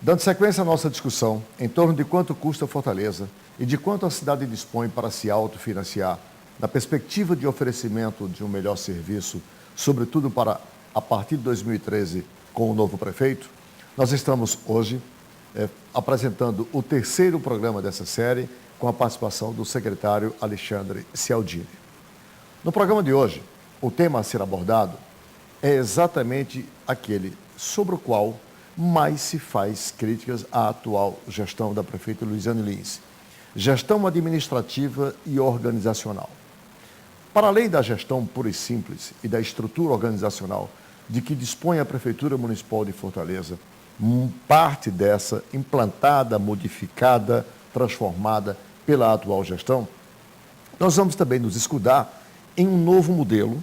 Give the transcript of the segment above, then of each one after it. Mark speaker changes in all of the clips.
Speaker 1: Dando sequência à nossa discussão em torno de quanto custa Fortaleza e de quanto a cidade dispõe para se autofinanciar, na perspectiva de oferecimento de um melhor serviço, sobretudo para a partir de 2013, com o novo prefeito, nós estamos hoje apresentando o terceiro programa dessa série com a participação do secretário Alexandre Cialdini. No programa de hoje, o tema a ser abordado é exatamente aquele sobre o qual mais se faz críticas à atual gestão da prefeita Luiziane Lins. Gestão administrativa e organizacional. Para além da gestão pura e simples e da estrutura organizacional de que dispõe a Prefeitura Municipal de Fortaleza, parte dessa implantada, modificada, transformada pela atual gestão, nós vamos também nos escudar em um novo modelo,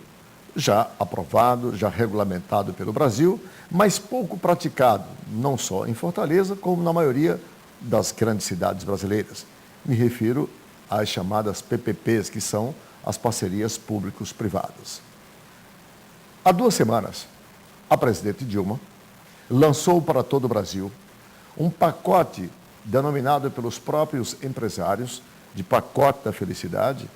Speaker 1: já aprovado, já regulamentado pelo Brasil, mas pouco praticado, não só em Fortaleza, como na maioria das grandes cidades brasileiras. Me refiro às chamadas PPPs, que são as parcerias públicos-privadas. Há 2 semanas, a presidente Dilma lançou para todo o Brasil um pacote denominado pelos próprios empresários de pacote da felicidade,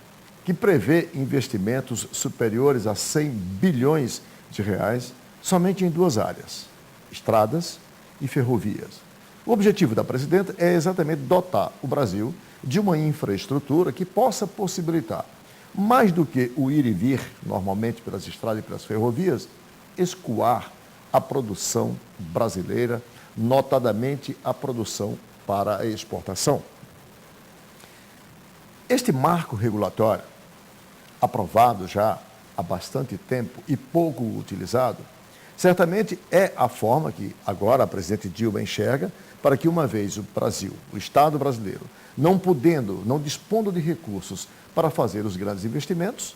Speaker 1: que prevê investimentos superiores a 100 bilhões de reais somente em 2 áreas, estradas e ferrovias. O objetivo da presidenta é exatamente dotar o Brasil de uma infraestrutura que possa possibilitar, mais do que o ir e vir, normalmente pelas estradas e pelas ferrovias, escoar a produção brasileira, notadamente a produção para a exportação. Este marco regulatório, aprovado já há bastante tempo e pouco utilizado, certamente é a forma que agora a presidente Dilma enxerga para que, uma vez o Brasil, o Estado brasileiro, não dispondo de recursos para fazer os grandes investimentos,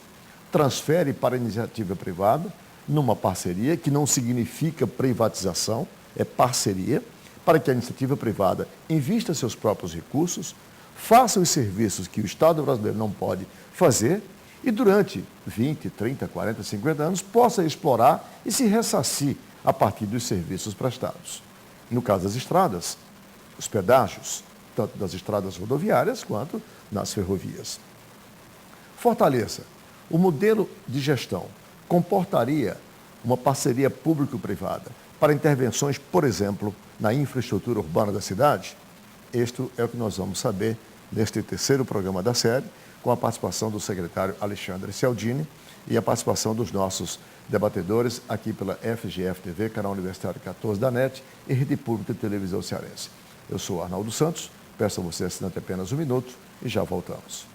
Speaker 1: transfere para a iniciativa privada, numa parceria, que não significa privatização, é parceria, para que a iniciativa privada invista seus próprios recursos, faça os serviços que o Estado brasileiro não pode fazer e durante 20, 30, 40, 50 anos possa explorar e se ressarcir a partir dos serviços prestados. No caso das estradas, os pedágios, tanto das estradas rodoviárias quanto nas ferrovias. Fortaleza, o modelo de gestão comportaria uma parceria público-privada para intervenções, por exemplo, na infraestrutura urbana da cidade? Isto é o que nós vamos saber neste terceiro programa da série, com a participação do secretário Alexandre Cialdini e a participação dos nossos debatedores aqui pela FGF-TV, canal Universitário 14 da NET e Rede Pública de Televisão Cearense. Eu sou Arnaldo Santos, peço a você assinante apenas 1 minuto e já voltamos.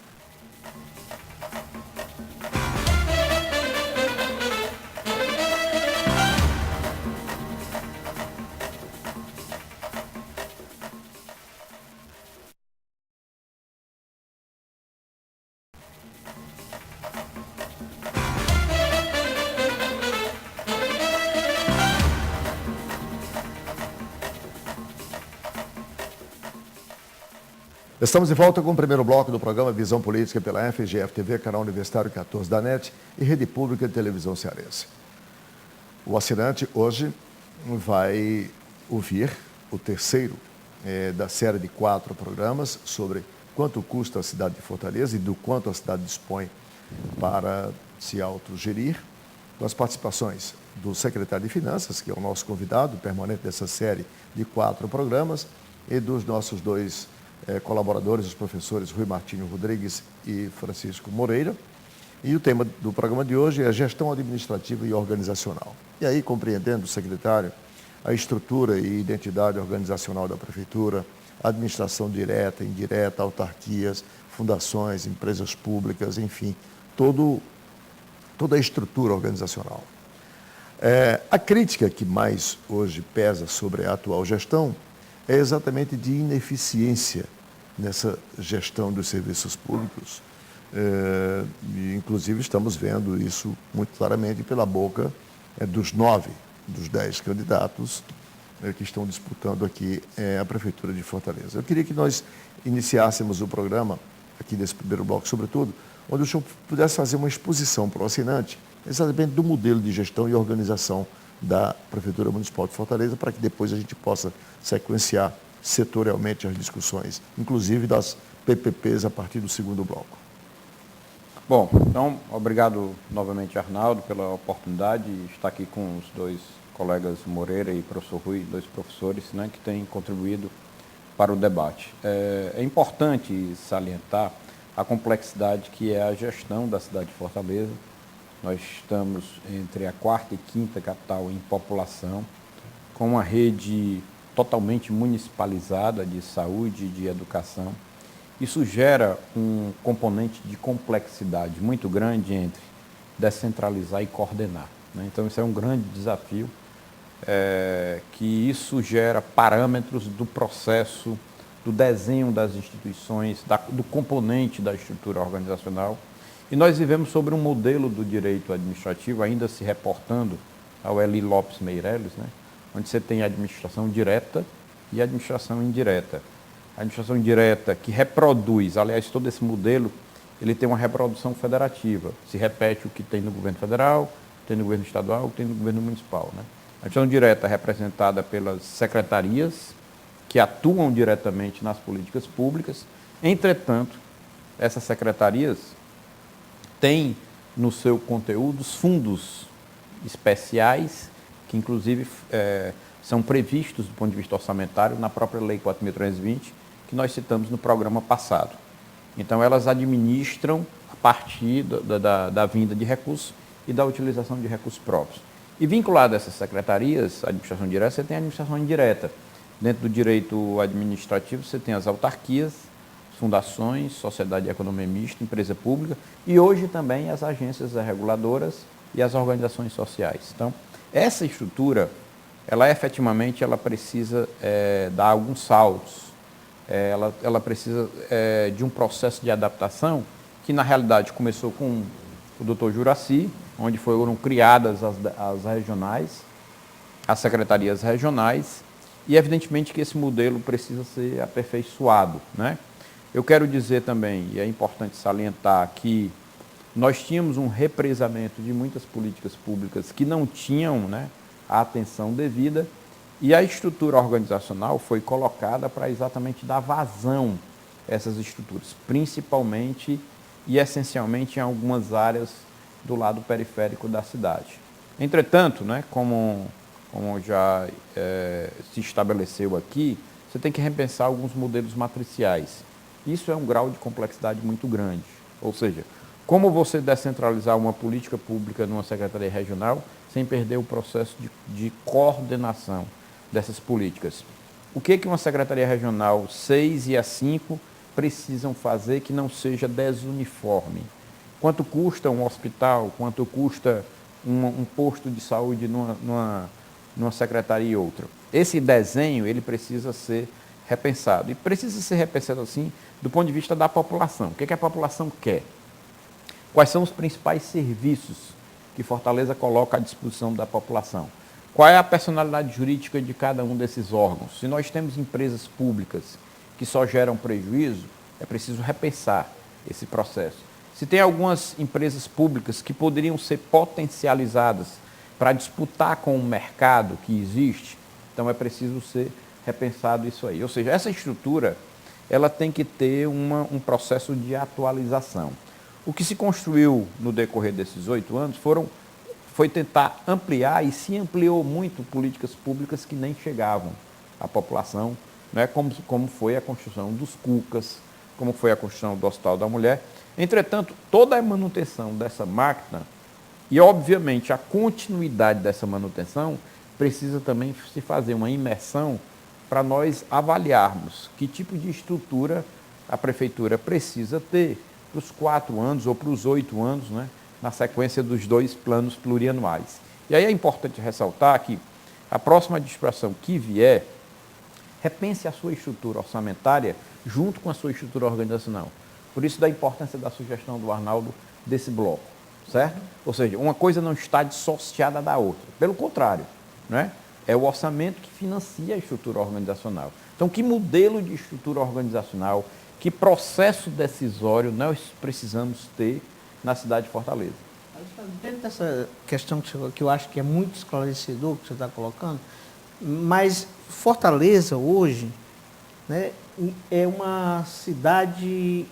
Speaker 1: Estamos de volta com o primeiro bloco do programa Visão Política pela FGF-TV, canal Universitário 14 da NET e Rede Pública de Televisão Cearense. O assinante hoje vai ouvir o terceiro da série de 4 programas sobre quanto custa a cidade de Fortaleza e do quanto a cidade dispõe para se autogerir, com as participações do secretário de Finanças, que é o nosso convidado permanente dessa série de 4 programas, e dos nossos 2 colaboradores, os professores Rui Martinho Rodrigues e Francisco Moreira. E o tema do programa de hoje é gestão administrativa e organizacional. E aí, compreendendo, secretário, a estrutura e identidade organizacional da Prefeitura, administração direta, indireta, autarquias, fundações, empresas públicas, enfim, toda a estrutura organizacional. A crítica que mais hoje pesa sobre a atual gestão é exatamente de ineficiência nessa gestão dos serviços públicos, E, inclusive, estamos vendo isso muito claramente pela boca dos 9, dos 10 candidatos que estão disputando aqui a Prefeitura de Fortaleza. Eu queria que nós iniciássemos o programa, aqui nesse primeiro bloco, sobretudo, onde o senhor pudesse fazer uma exposição para o assinante, exatamente do modelo de gestão e organização da Prefeitura Municipal de Fortaleza, para que depois a gente possa sequenciar setorialmente as discussões, inclusive das PPPs a partir do segundo bloco.
Speaker 2: Bom, então, obrigado novamente, Arnaldo, pela oportunidade de estar aqui com os dois colegas Moreira e professor Rui, dois professores, né, que têm contribuído para o debate. É importante salientar a complexidade que é a gestão da cidade de Fortaleza. Nós estamos entre a quarta e quinta capital em população, com uma rede totalmente municipalizada de saúde e de educação. Isso gera um componente de complexidade muito grande entre descentralizar e coordenar, né? Então, isso é um grande desafio, que isso gera parâmetros do processo, do desenho das instituições, do componente da estrutura organizacional. E nós vivemos sobre um modelo do direito administrativo, ainda se reportando ao Eli Lopes Meireles, né? Onde você tem a administração direta e a administração indireta. A administração indireta que reproduz, aliás, todo esse modelo, ele tem uma reprodução federativa. Se repete o que tem no governo federal, tem no governo estadual, tem no governo municipal, né? A administração direta é representada pelas secretarias, que atuam diretamente nas políticas públicas. Entretanto, essas secretarias têm no seu conteúdo os fundos especiais, que inclusive são previstos do ponto de vista orçamentário na própria Lei 4.320, que nós citamos no programa passado. Então, elas administram a partir da vinda de recursos e da utilização de recursos próprios. E vinculado a essas secretarias, a administração direta, você tem a administração indireta. Dentro do direito administrativo, você tem as autarquias, fundações, sociedade de economia mista, empresa pública e hoje também as agências reguladoras e as organizações sociais. Então, essa estrutura, ela efetivamente ela precisa dar alguns saltos. Ela precisa de um processo de adaptação que, na realidade, começou com o Dr. Juraci, onde foram criadas as regionais, as secretarias regionais, e evidentemente que esse modelo precisa ser aperfeiçoado, né? Eu quero dizer também, e é importante salientar, que nós tínhamos um represamento de muitas políticas públicas que não tinham, né, a atenção devida, e a estrutura organizacional foi colocada para exatamente dar vazão a essas estruturas, principalmente e essencialmente em algumas áreas do lado periférico da cidade. Entretanto, né, como já se estabeleceu aqui, você tem que repensar alguns modelos matriciais. Isso é um grau de complexidade muito grande. Ou seja, como você descentralizar uma política pública numa secretaria regional sem perder o processo de coordenação dessas políticas? O que uma secretaria regional 6 e a 5 precisam fazer que não seja desuniforme? Quanto custa um hospital? Quanto custa um posto de saúde numa secretaria e outra? Esse desenho ele precisa ser repensado. E precisa ser repensado assim do ponto de vista da população. O que a população quer? Quais são os principais serviços que Fortaleza coloca à disposição da população? Qual é a personalidade jurídica de cada um desses órgãos? Se nós temos empresas públicas que só geram prejuízo, é preciso repensar esse processo. Se tem algumas empresas públicas que poderiam ser potencializadas para disputar com o mercado que existe, então é preciso ser repensado isso aí. Ou seja, essa estrutura ela tem que ter um processo de atualização. O que se construiu no decorrer desses 8 anos foi tentar ampliar, e se ampliou muito políticas públicas que nem chegavam à população, né? Como foi a construção dos CUCAS, como foi a construção do Hospital da Mulher. Entretanto, toda a manutenção dessa máquina e, obviamente, a continuidade dessa manutenção precisa também se fazer uma imersão para nós avaliarmos que tipo de estrutura a Prefeitura precisa ter para os 4 anos ou para os 8 anos, né, na sequência dos 2 planos plurianuais. E aí é importante ressaltar que a próxima administração que vier, repense a sua estrutura orçamentária junto com a sua estrutura organizacional. Por isso da importância da sugestão do Arnaldo desse bloco, certo? Ou seja, uma coisa não está dissociada da outra. Pelo contrário, né? É o orçamento que financia a estrutura organizacional. Então, que modelo de estrutura organizacional, que processo decisório nós precisamos ter na cidade de Fortaleza?
Speaker 3: Dentro dessa questão que eu acho que é muito esclarecedor, que você está colocando, mas Fortaleza hoje, né, é uma cidade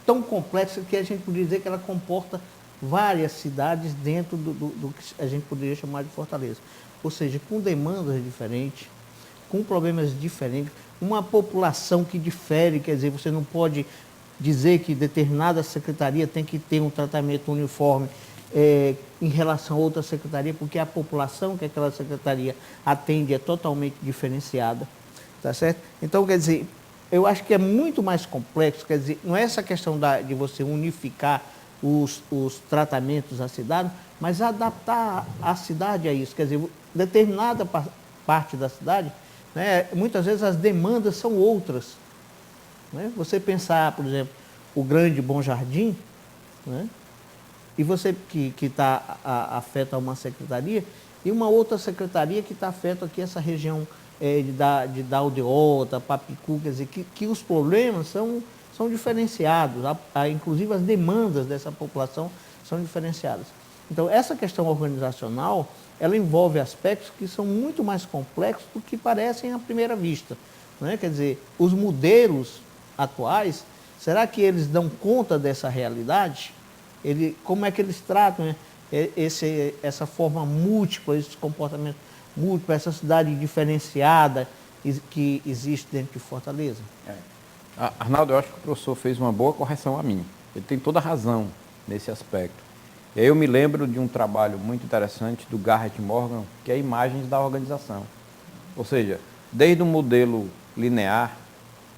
Speaker 3: tão complexa que a gente poderia dizer que ela comporta várias cidades dentro do que a gente poderia chamar de Fortaleza. Ou seja, com demandas diferentes, com problemas diferentes, uma população que difere, quer dizer, você não pode dizer que determinada secretaria tem que ter um tratamento uniforme em relação a outra secretaria, porque a população que aquela secretaria atende é totalmente diferenciada, tá certo? Então, quer dizer, eu acho que é muito mais complexo, quer dizer, não é essa questão de você unificar os tratamentos à cidade, mas adaptar a cidade a isso, quer dizer, determinada parte da cidade, né, muitas vezes as demandas são outras. Né? Você pensar, por exemplo, o Grande Bom Jardim, né? E você que está afeto a uma secretaria, e uma outra secretaria que está afeto aqui essa região de Aldeota, Papicu, quer dizer, que os problemas são diferenciados, inclusive as demandas dessa população são diferenciadas. Então, essa questão organizacional, ela envolve aspectos que são muito mais complexos do que parecem à primeira vista. Né? Quer dizer, os modelos atuais, será que eles dão conta dessa realidade? Como é que eles tratam, né, essa forma múltipla, esse comportamento múltiplo, essa cidade diferenciada que existe dentro de Fortaleza?
Speaker 2: Arnaldo, eu acho que o professor fez uma boa correção a mim. Ele tem toda a razão nesse aspecto. E aí eu me lembro de um trabalho muito interessante do Garrett Morgan, que é imagens da organização. Ou seja, desde o modelo linear,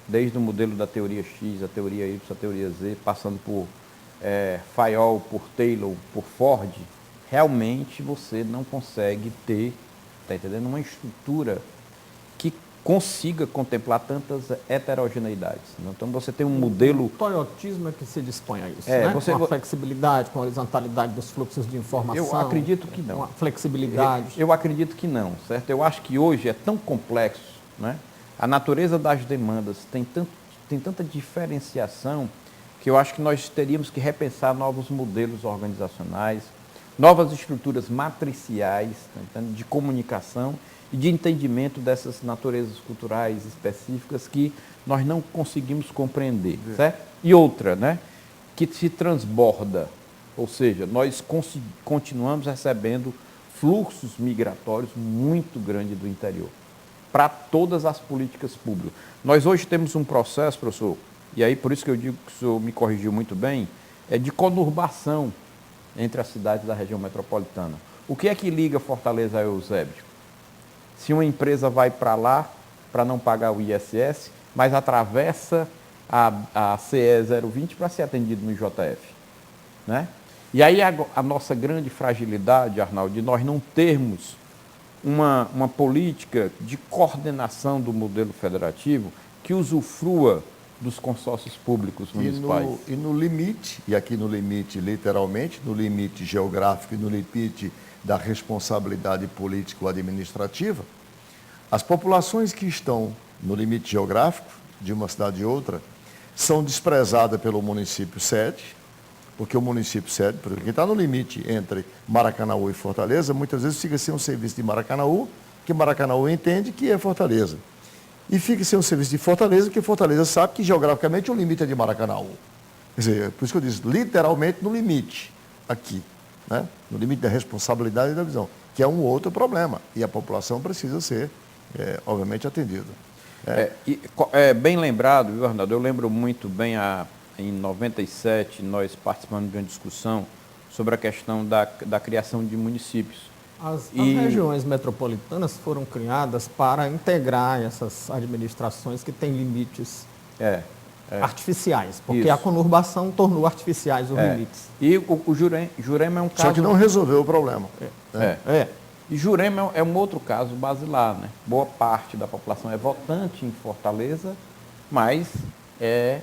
Speaker 2: desde o modelo da teoria X, a teoria Y, a teoria Z, passando por Fayol, por Taylor, por Ford, realmente você não consegue ter, está entendendo, uma estrutura que consiga contemplar tantas heterogeneidades. Então você tem um modelo...
Speaker 4: O toyotismo é que se dispõe a isso,
Speaker 2: né?
Speaker 4: Com a flexibilidade, com a horizontalidade dos fluxos de informação.
Speaker 2: Eu acredito que não.
Speaker 4: Com a flexibilidade.
Speaker 2: Eu acredito que não, certo? Eu acho que hoje é tão complexo, né? A natureza das demandas tem tanta diferenciação que eu acho que nós teríamos que repensar novos modelos organizacionais, novas estruturas matriciais, tá entendendo? De comunicação e de entendimento dessas naturezas culturais específicas que nós não conseguimos compreender, certo? E outra, né, que se transborda, ou seja, nós continuamos recebendo fluxos migratórios muito grandes do interior, para todas as políticas públicas. Nós hoje temos um processo, professor, e aí por isso que eu digo que o senhor me corrigiu muito bem, de conurbação entre as cidades da região metropolitana. O que é que liga Fortaleza a Eusébio? Se uma empresa vai para lá para não pagar o ISS, mas atravessa a CE 020 para ser atendido no IJF. Né? E aí a nossa grande fragilidade, Arnaldo, de nós não termos uma política de coordenação do modelo federativo que usufrua dos consórcios públicos municipais.
Speaker 1: E no limite, e aqui no limite literalmente, no limite geográfico e no limite da responsabilidade político-administrativa, as populações que estão no limite geográfico de uma cidade e outra são desprezadas pelo município sede, porque o município sede, por exemplo, quem está no limite entre Maracanaú e Fortaleza, muitas vezes fica sem um serviço de Maracanaú, que Maracanaú entende que é Fortaleza. E fica sem um serviço de Fortaleza, porque Fortaleza sabe que geograficamente o limite é de Maracanaú. Quer dizer, por isso que eu disse, literalmente no limite, aqui, né? No limite da responsabilidade e da visão, que é um outro problema. E a população precisa ser, obviamente, atendida.
Speaker 2: Bem lembrado, viu, Arnaldo? Eu lembro muito bem, em 97, nós participamos de uma discussão sobre a questão da criação de municípios.
Speaker 4: As regiões metropolitanas foram criadas para integrar essas administrações que têm limites artificiais, porque
Speaker 2: Isso.
Speaker 4: a conurbação tornou artificiais os limites.
Speaker 2: E o Jurema é um caso...
Speaker 1: Só que não resolveu o problema.
Speaker 2: E Jurema é um outro caso basilar, né? Boa parte da população é votante em Fortaleza, mas é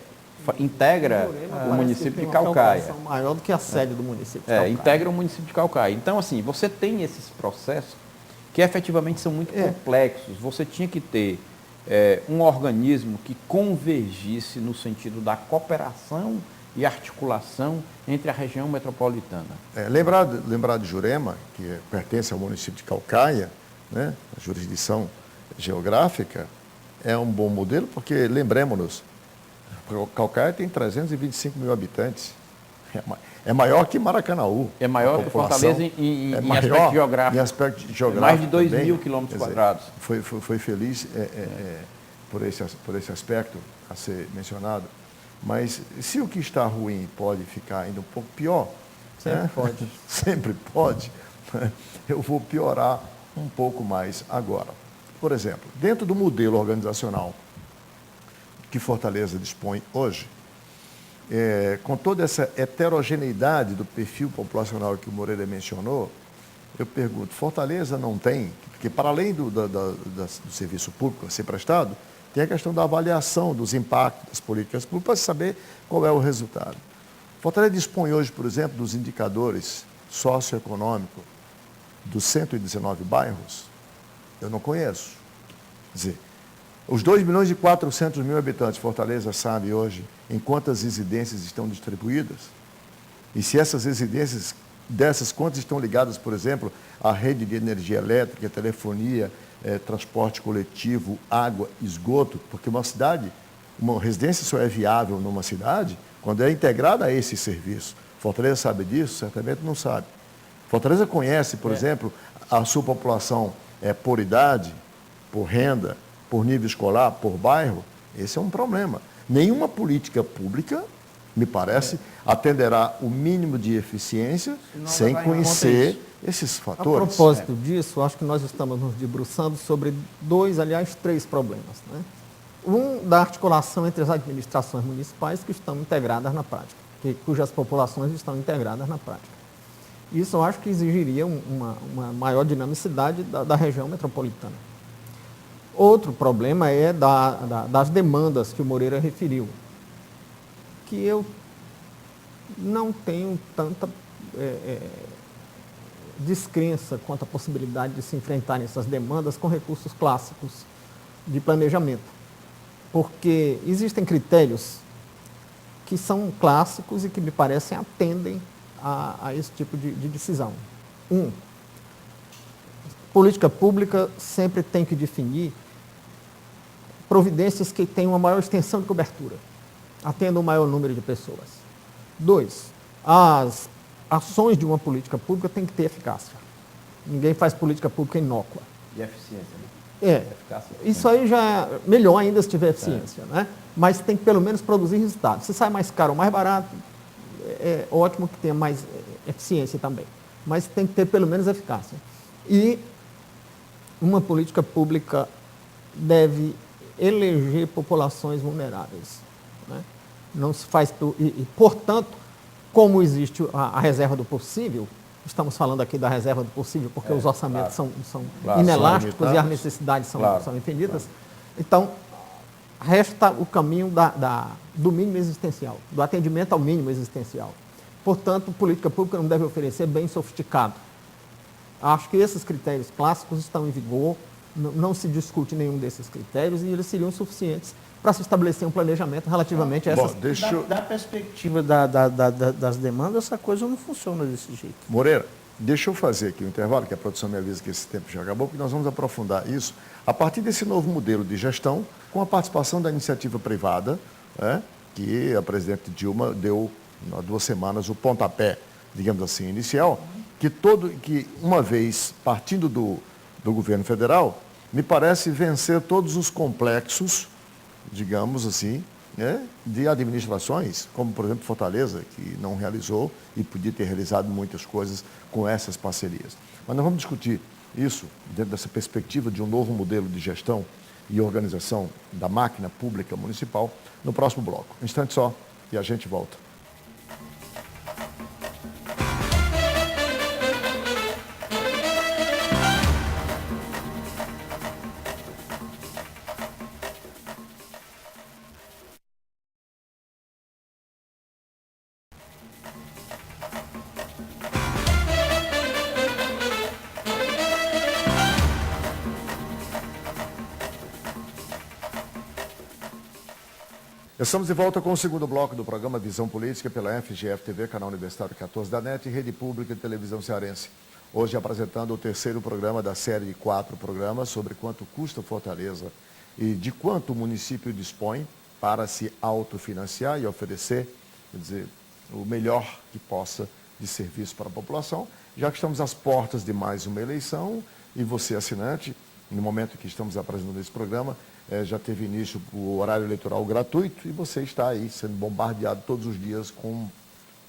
Speaker 2: integra o município de Caucaia.
Speaker 4: Maior do que a sede do município de
Speaker 2: Caucaia. Integra o município de Caucaia. Então, assim, você tem esses processos que efetivamente são muito complexos. Você tinha que ter um organismo que convergisse no sentido da cooperação e articulação entre a região metropolitana.
Speaker 1: Lembrar de Jurema, que pertence ao município de Caucaia, né, a jurisdição geográfica, é um bom modelo, porque, lembremos-nos, Caucaia tem 325 mil habitantes. É maior que Maracanaú.
Speaker 2: É maior que Fortaleza em aspecto geográfico.
Speaker 1: Em aspecto geográfico.
Speaker 2: Mais de 2.000 quilômetros quadrados.
Speaker 1: Foi feliz por esse aspecto a ser mencionado. Mas se o que está ruim pode ficar ainda um pouco pior,
Speaker 4: sempre pode.
Speaker 1: Sempre pode, eu vou piorar um pouco mais agora. Por exemplo, dentro do modelo organizacional que Fortaleza dispõe hoje, com toda essa heterogeneidade do perfil populacional que o Moreira mencionou, eu pergunto, Fortaleza não tem, porque para além do serviço público a ser prestado, tem a questão da avaliação dos impactos das políticas públicas para saber qual é o resultado. Fortaleza dispõe hoje, por exemplo, dos indicadores socioeconômicos dos 119 bairros? Eu não conheço. Quer dizer, os 2.400.000 habitantes de Fortaleza sabem hoje em quantas residências estão distribuídas? E se essas residências, quantas estão ligadas, por exemplo, à rede de energia elétrica, telefonia, transporte coletivo, água, esgoto? Porque uma residência só é viável numa cidade quando é integrada a esse serviço. Fortaleza sabe disso? Certamente não sabe. Fortaleza conhece, por exemplo, a sua população por idade, por renda, por nível escolar, por bairro? Esse é um problema. Nenhuma política pública, me parece, atenderá o mínimo de eficiência sem conhecer esses fatores.
Speaker 4: A propósito disso, acho que nós estamos nos debruçando sobre três problemas, né? Um, da articulação entre as administrações municipais que estão integradas na prática, cujas populações estão integradas na prática. Isso eu acho que exigiria uma maior dinamicidade da região metropolitana. Outro problema é das demandas que o Moreira referiu, que eu não tenho tanta descrença quanto à possibilidade de se enfrentarem essas demandas com recursos clássicos de planejamento. Porque existem critérios que são clássicos e que me parecem atendem a esse tipo de decisão. Política pública sempre tem que definir providências que tenham uma maior extensão de cobertura, atendam um maior número de pessoas. 2, as ações de uma política pública têm que ter eficácia. Ninguém faz política pública inócua.
Speaker 2: E eficiência, né?
Speaker 4: Eficácia. Isso aí já é melhor ainda se tiver eficiência, né? Mas tem que pelo menos produzir resultados. Se sai mais caro ou mais barato, é ótimo que tenha mais eficiência também. Mas tem que ter pelo menos eficácia. E uma política pública deve eleger populações vulneráveis, né? Não se faz... portanto, como existe a reserva do possível, estamos falando aqui da reserva do possível, porque os orçamentos são inelásticos e as necessidades são infinitas. Então, resta o caminho do mínimo existencial, do atendimento ao mínimo existencial. Portanto, política pública não deve oferecer bem sofisticado. Acho que esses critérios clássicos estão em vigor, não se discute nenhum desses critérios e eles seriam suficientes para se estabelecer um planejamento relativamente a essas...
Speaker 3: Da perspectiva das demandas, essa coisa não funciona desse jeito.
Speaker 1: Moreira, deixa eu fazer aqui um intervalo, que a produção me avisa que esse tempo já acabou, porque nós vamos aprofundar isso a partir desse novo modelo de gestão, com a participação da iniciativa privada, que a presidente Dilma deu há 2 semanas o pontapé, digamos assim, inicial, que uma vez partindo do governo federal, me parece vencer todos os complexos, digamos assim, de administrações, como, por exemplo, Fortaleza, que não realizou e podia ter realizado muitas coisas com essas parcerias. Mas nós vamos discutir isso dentro dessa perspectiva de um novo modelo de gestão e organização da máquina pública municipal no próximo bloco. Um instante só e a gente volta. Estamos de volta com o segundo bloco do programa Visão Política pela FGF TV, canal Universitário 14 da NET e Rede Pública de Televisão Cearense. Hoje apresentando o terceiro programa da série de 4 programas sobre quanto custa Fortaleza e de quanto o município dispõe para se autofinanciar e oferecer, quer dizer, o melhor que possa de serviço para a população, já que estamos às portas de mais uma eleição e você, assinante, no momento que estamos apresentando esse programa, já teve início o horário eleitoral gratuito e você está aí sendo bombardeado todos os dias com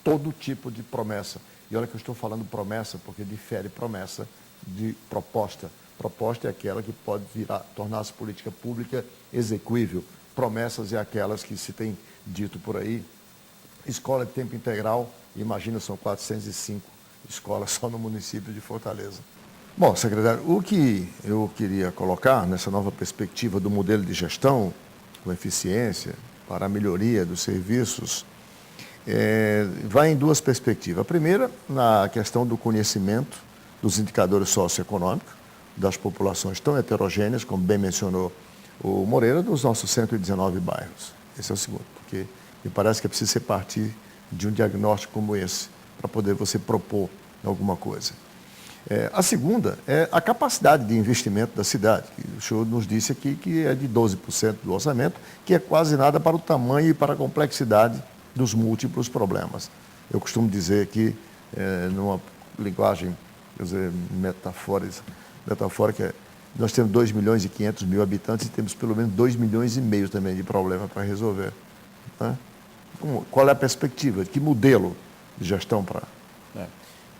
Speaker 1: todo tipo de promessa. E olha que eu estou falando promessa, porque difere promessa de proposta. Proposta é aquela que pode tornar-se política pública execuível. Promessas é aquelas que se tem dito por aí. Escola de tempo integral, imagina, são 405 escolas só no município de Fortaleza. Bom, secretário, o que eu queria colocar nessa nova perspectiva do modelo de gestão, com eficiência, para a melhoria dos serviços, vai em duas perspectivas. A primeira, na questão do conhecimento dos indicadores socioeconômicos das populações tão heterogêneas, como bem mencionou o Moreira, dos nossos 119 bairros. Esse é o segundo, porque me parece que é preciso ser partir de um diagnóstico como esse, para poder você propor alguma coisa. A segunda é a capacidade de investimento da cidade. O senhor nos disse aqui que é de 12% do orçamento, que é quase nada para o tamanho e para a complexidade dos múltiplos problemas. Eu costumo dizer aqui, numa linguagem, quer dizer, metafórica, nós temos 2 milhões e 500 mil habitantes e temos pelo menos 2 milhões e meio também de problema para resolver. Né? Qual é a perspectiva? Que modelo de gestão para...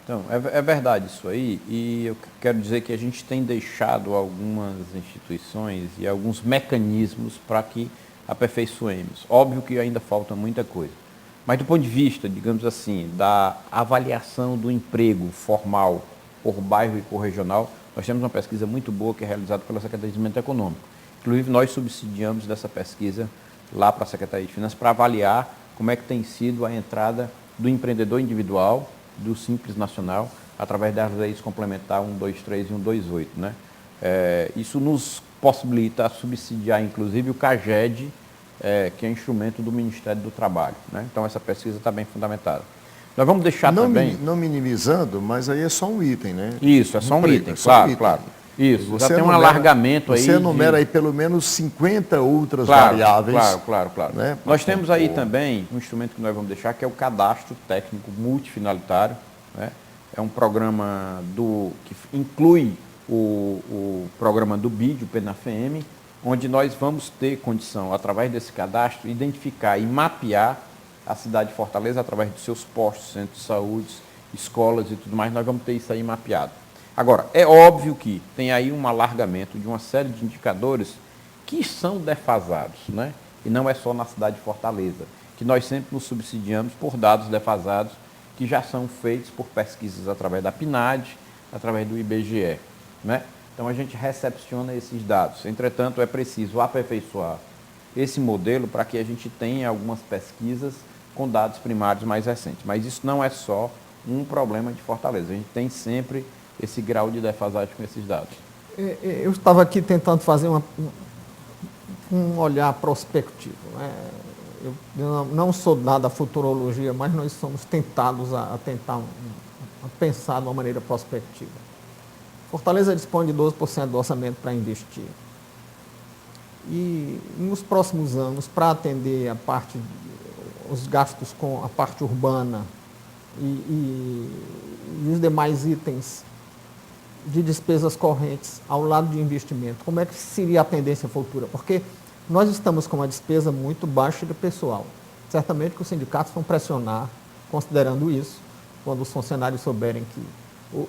Speaker 2: Então, é verdade isso aí, e eu quero dizer que a gente tem deixado algumas instituições e alguns mecanismos para que aperfeiçoemos. Óbvio que ainda falta muita coisa, mas do ponto de vista, digamos assim, da avaliação do emprego formal por bairro e por regional, nós temos uma pesquisa muito boa que é realizada pela Secretaria de Desenvolvimento Econômico. Inclusive, nós subsidiamos dessa pesquisa lá para a Secretaria de Finanças para avaliar como é que tem sido a entrada do empreendedor individual, do Simples Nacional, através das leis complementar 123 e 128. Né? Isso nos possibilita subsidiar, inclusive, o CAGED, que é instrumento do Ministério do Trabalho. Né? Então, essa pesquisa está bem fundamentada. Nós vamos deixar também...
Speaker 1: Não minimizando, mas aí é só um item, né?
Speaker 2: Isso, é só um item, claro, claro. Isso, já tem um alargamento aí.
Speaker 1: Você enumera aí pelo menos 50 outras variáveis.
Speaker 2: Claro.
Speaker 1: Né?
Speaker 2: Nós temos aí também um instrumento que nós vamos deixar, que é o Cadastro Técnico Multifinalitário. Né? É um programa que inclui o programa do BID, o PNAFM, onde nós vamos ter condição, através desse cadastro, identificar e mapear a cidade de Fortaleza através dos seus postos, centros de saúde, escolas e tudo mais. Nós vamos ter isso aí mapeado. Agora, é óbvio que tem aí um alargamento de uma série de indicadores que são defasados, né? E não é só na cidade de Fortaleza, que nós sempre nos subsidiamos por dados defasados que já são feitos por pesquisas através da PNAD, através do IBGE, né? Então, a gente recepciona esses dados. Entretanto, é preciso aperfeiçoar esse modelo para que a gente tenha algumas pesquisas com dados primários mais recentes. Mas isso não é só um problema de Fortaleza. A gente tem sempre esse grau de defasagem com esses dados.
Speaker 4: Eu estava aqui tentando fazer um olhar prospectivo. Eu não sou dado à futurologia, mas nós somos tentados a tentar a pensar de uma maneira prospectiva. Fortaleza dispõe de 12% do orçamento para investir. E nos próximos anos, para atender os gastos com a parte urbana e os demais itens de despesas correntes ao lado de investimento, como é que seria a tendência futura? Porque nós estamos com uma despesa muito baixa de pessoal. Certamente que os sindicatos vão pressionar, considerando isso, quando os funcionários souberem que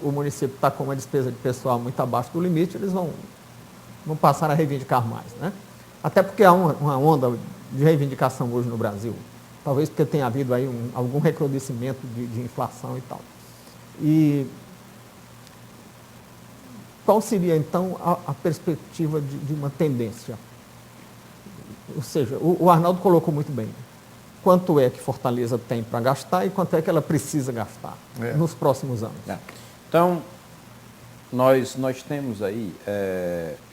Speaker 4: o município está com uma despesa de pessoal muito abaixo do limite, eles vão passar a reivindicar mais, né? Até porque há uma onda de reivindicação hoje no Brasil, talvez porque tenha havido aí algum recrudescimento de inflação e tal. E qual seria, então, a perspectiva de uma tendência? Ou seja, o Arnaldo colocou muito bem. Quanto é que Fortaleza tem para gastar e quanto é que ela precisa gastar nos próximos anos?
Speaker 2: Então, nós temos aí,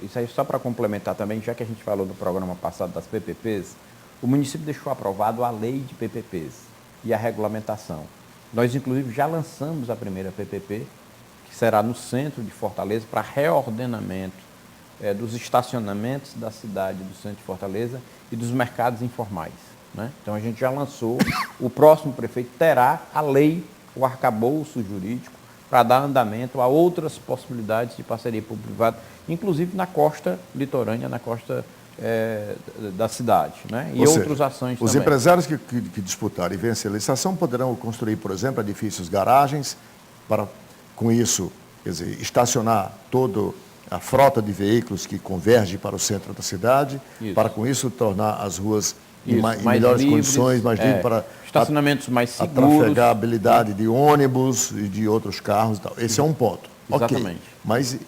Speaker 2: isso aí só para complementar também, já que a gente falou no programa passado das PPPs, o município deixou aprovado a lei de PPPs e a regulamentação. Nós, inclusive, já lançamos a primeira PPP, que será no centro de Fortaleza, para reordenamento dos estacionamentos da cidade do centro de Fortaleza e dos mercados informais, né? Então, a gente já lançou, o próximo prefeito terá a lei, o arcabouço jurídico, para dar andamento a outras possibilidades de parceria público-privada, inclusive na costa litorânea, na costa da cidade, né? E
Speaker 1: Ou
Speaker 2: outras
Speaker 1: seja,
Speaker 2: ações
Speaker 1: os
Speaker 2: também.
Speaker 1: empresários que disputarem e vencerem a licitação poderão construir, por exemplo, edifícios, garagens, para, com isso, quer dizer, estacionar toda a frota de veículos que converge para o centro da cidade,
Speaker 2: Isso.
Speaker 1: para, com isso, tornar as ruas em
Speaker 2: Mais
Speaker 1: melhores
Speaker 2: livres,
Speaker 1: condições, mais livres para
Speaker 2: estacionamentos mais
Speaker 1: a
Speaker 2: seguros.
Speaker 1: trafegabilidade de ônibus e de outros carros e tal. Esse é um ponto.
Speaker 2: Exatamente.
Speaker 1: Ok. Mas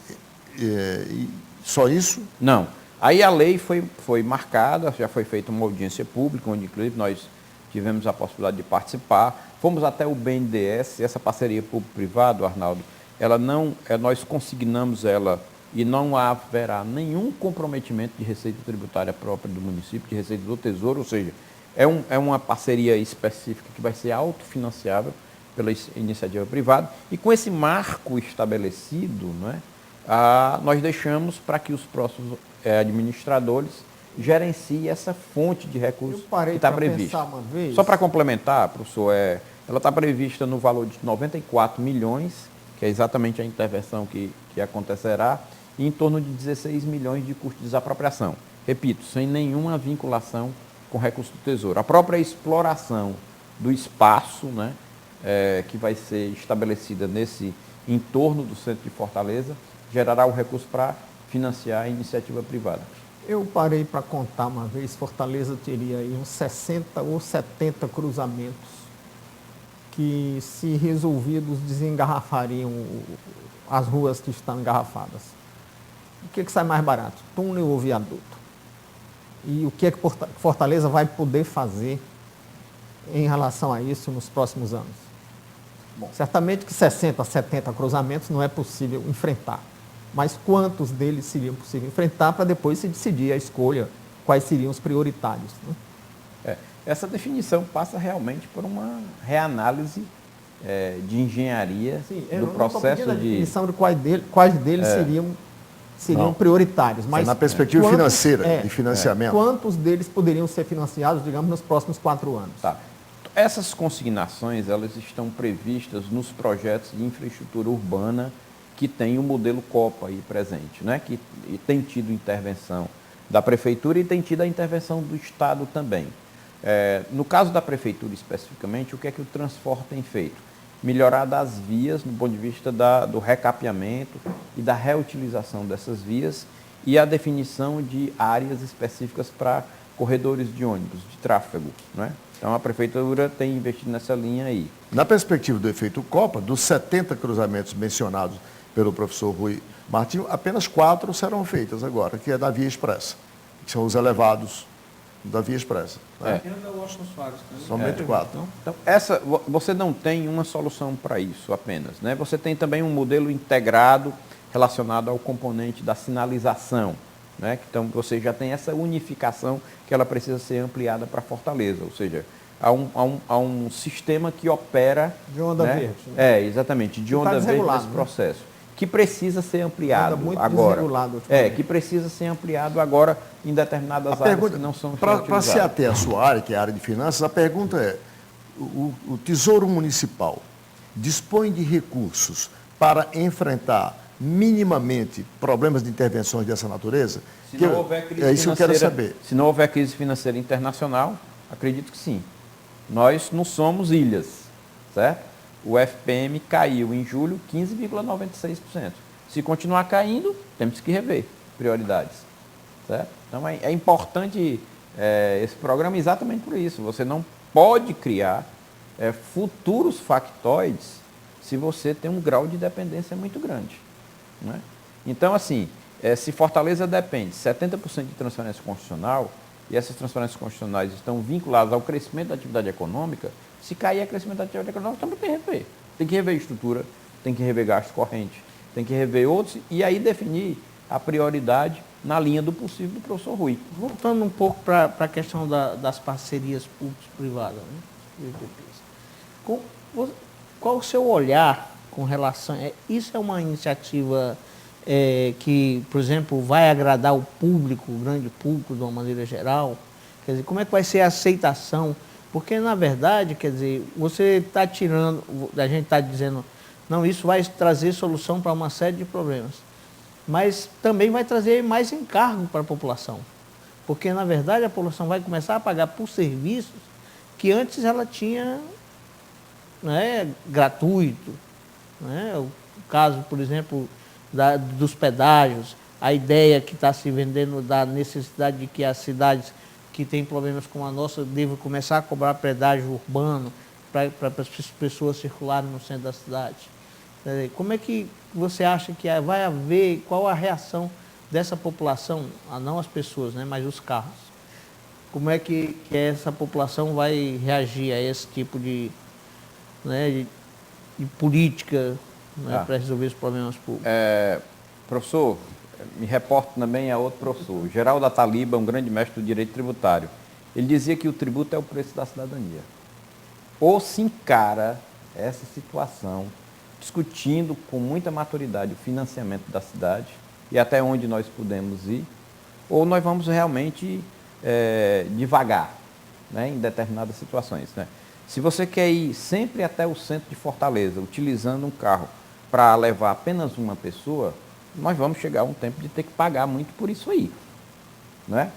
Speaker 1: e só isso?
Speaker 2: Não. Aí a lei foi marcada, já foi feita uma audiência pública, onde inclusive nós tivemos a possibilidade de participar. Fomos até o BNDES, essa parceria público-privado, Arnaldo, ela não, nós consignamos ela e não haverá nenhum comprometimento de receita tributária própria do município, de receita do Tesouro, ou seja, é uma parceria específica que vai ser autofinanciável pela iniciativa privada, e com esse marco estabelecido, não é, nós deixamos para que os próximos administradores gerenciem essa fonte de recursos que está prevista.
Speaker 4: Uma vez.
Speaker 2: Só para complementar, professor, ela está prevista no valor de 94 milhões, que é exatamente a intervenção que acontecerá, e em torno de 16 milhões de custo de desapropriação. Repito, sem nenhuma vinculação com recurso do Tesouro. A própria exploração do espaço, né, que vai ser estabelecida nesse entorno do centro de Fortaleza, gerará o recurso para financiar a iniciativa privada.
Speaker 4: Eu parei para contar uma vez, Fortaleza teria aí uns 60 ou 70 cruzamentos que, se resolvidos, desengarrafariam as ruas que estão engarrafadas. O que sai mais barato? Túnel ou viaduto? E o que Fortaleza vai poder fazer em relação a isso nos próximos anos? Bom, certamente que 60 a 70 cruzamentos não é possível enfrentar. Mas quantos deles seriam possível enfrentar para depois se decidir a escolha, quais seriam os prioritários, né?
Speaker 2: Essa definição passa realmente por uma reanálise de engenharia.
Speaker 4: Sim,
Speaker 2: do processo
Speaker 4: a definição de quais deles seriam prioritários. Mas
Speaker 1: na perspectiva financeira, de financiamento.
Speaker 4: Quantos deles poderiam ser financiados, digamos, nos próximos 4 anos?
Speaker 2: Tá. Essas consignações, elas estão previstas nos projetos de infraestrutura urbana que tem o modelo Copa aí presente, né? Que tem tido intervenção da Prefeitura e tem tido a intervenção do Estado também. No caso da Prefeitura especificamente, o que é que o Transfor tem feito? Melhorar das vias, do ponto de vista do recapeamento e da reutilização dessas vias e a definição de áreas específicas para corredores de ônibus, de tráfego, né? Então, a Prefeitura tem investido nessa linha aí.
Speaker 1: Na perspectiva do efeito Copa, dos 70 cruzamentos mencionados pelo professor Rui Martinho, apenas 4 serão feitas agora, que é da Via Expressa, que são os elevados da Via Expressa. Né? Somente 4.
Speaker 2: Então, você não tem uma solução para isso apenas, né? Você tem também um modelo integrado relacionado ao componente da sinalização, né? Então, você já tem essa unificação que ela precisa ser ampliada para Fortaleza, ou seja, há um sistema que opera...
Speaker 4: De onda
Speaker 2: né?
Speaker 4: verde. Né?
Speaker 2: Exatamente, de onda verde nesse processo. Que precisa ser ampliado
Speaker 4: muito
Speaker 2: agora.
Speaker 4: ultimamente.
Speaker 2: Que precisa ser ampliado agora em determinadas áreas que não são utilizadas.
Speaker 1: Para se ater à sua área, que é a área de finanças, a pergunta é, o Tesouro Municipal dispõe de recursos para enfrentar minimamente problemas de intervenções dessa natureza?
Speaker 2: Se não houver crise
Speaker 1: isso que eu quero saber.
Speaker 2: Se não houver crise financeira internacional, acredito que sim. Nós não somos ilhas, certo? O FPM caiu em julho 15,96%. Se continuar caindo, temos que rever prioridades, certo? Então é importante esse programa exatamente por isso. Você não pode criar futuros factoides se você tem um grau de dependência muito grande, né? Então, assim, se Fortaleza depende 70% de transferência constitucional, e essas transferências constitucionais estão vinculadas ao crescimento da atividade econômica, se cair o crescimento da atividade econômica, também tem que rever. Tem que rever estrutura, tem que rever gasto corrente, tem que rever outros, e aí definir a prioridade na linha do possível do professor Rui.
Speaker 3: Voltando um pouco para a questão das parcerias público-privadas, né? Qual o seu olhar com relação... Isso é uma iniciativa que, por exemplo, vai agradar o público, o grande público, de uma maneira geral? Quer dizer, como é que vai ser a aceitação? Porque, na verdade, quer dizer, você está tirando... A gente está dizendo, não, isso vai trazer solução para uma série de problemas. Mas também vai trazer mais encargo para a população. Porque, na verdade, a população vai começar a pagar por serviços que antes ela tinha, né, gratuito. Né? O caso, por exemplo, dos pedágios, a ideia que está se vendendo da necessidade de que as cidades que têm problemas como a nossa devam começar a cobrar pedágio urbano para as pessoas circularem no centro da cidade. Como é que você acha que vai haver, qual a reação dessa população, não as pessoas, né, mas os carros? Como é que essa população vai reagir a esse tipo de, né, de política, né, para resolver os problemas públicos?
Speaker 2: Professor, me reporto também a outro professor, Geraldo Ataliba, um grande mestre do direito tributário. Ele dizia que o tributo é o preço da cidadania. Ou se encara essa situação discutindo com muita maturidade o financiamento da cidade e até onde nós podemos ir, ou nós vamos realmente devagar, né, em determinadas situações. Né? Se você quer ir sempre até o centro de Fortaleza, utilizando um carro para levar apenas uma pessoa, nós vamos chegar a um tempo de ter que pagar muito por isso aí. Né?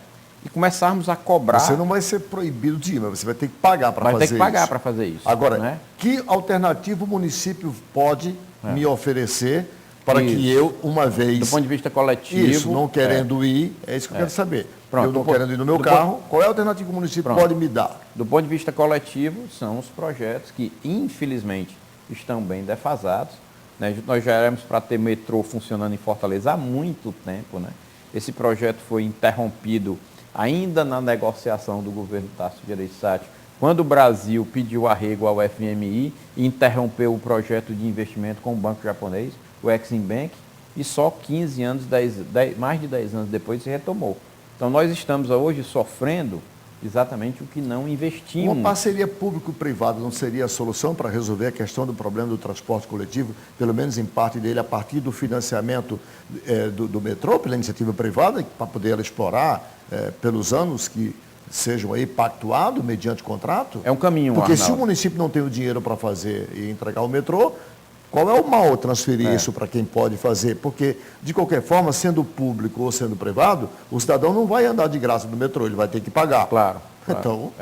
Speaker 2: E começarmos a cobrar...
Speaker 1: Você não vai ser proibido de ir, mas você vai ter que pagar para fazer isso.
Speaker 2: Vai ter que pagar para fazer isso.
Speaker 1: Agora,
Speaker 2: né?
Speaker 1: que alternativa o município pode me oferecer para
Speaker 2: isso.
Speaker 1: que eu, uma vez...
Speaker 2: Do ponto de vista coletivo...
Speaker 1: Isso, não querendo ir, é isso que eu quero saber.
Speaker 2: Pronto,
Speaker 1: eu não querendo ir no meu carro, qual é a alternativa que o município pode me dar?
Speaker 2: Do ponto de vista coletivo, são os projetos que, infelizmente, estão bem defasados. Né? Nós já éramos para ter metrô funcionando em Fortaleza há muito tempo. Né? Esse projeto foi interrompido ainda na negociação do governo Tasso Gereissati, quando o Brasil pediu arrego ao FMI e interrompeu o projeto de investimento com o banco japonês, o Exim Bank, e só 15 anos, mais de 10 anos depois se retomou. Então nós estamos hoje sofrendo exatamente o que não investimos.
Speaker 1: Uma parceria público-privada não seria a solução para resolver a questão do problema do transporte coletivo, pelo menos em parte dele, a partir do financiamento do metrô, pela iniciativa privada, para poder ela explorar pelos anos que sejam aí pactuados mediante contrato?
Speaker 2: É um caminho,
Speaker 1: porque
Speaker 2: Arnaldo.
Speaker 1: Se o município não tem o dinheiro para fazer e entregar o metrô, qual é o mal transferir isso para quem pode fazer? Porque, de qualquer forma, sendo público ou sendo privado, o cidadão não vai andar de graça no metrô, ele vai ter que pagar.
Speaker 2: Claro.
Speaker 1: Então...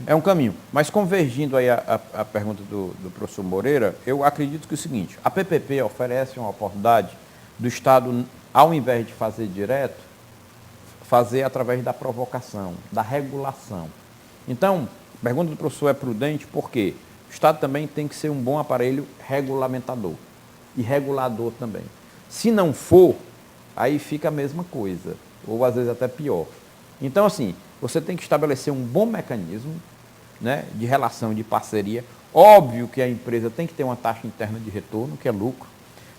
Speaker 2: É um caminho. Mas convergindo aí a pergunta do professor Moreira, eu acredito que é o seguinte, a PPP oferece uma oportunidade do Estado, ao invés de fazer direto, fazer através da provocação, da regulação. Então, a pergunta do professor é prudente porque o Estado também tem que ser um bom aparelho regulamentador e regulador também. Se não for, aí fica a mesma coisa, ou às vezes até pior. Então, assim, você tem que estabelecer um bom mecanismo, né, de relação, de parceria. Óbvio que a empresa tem que ter uma taxa interna de retorno, que é lucro,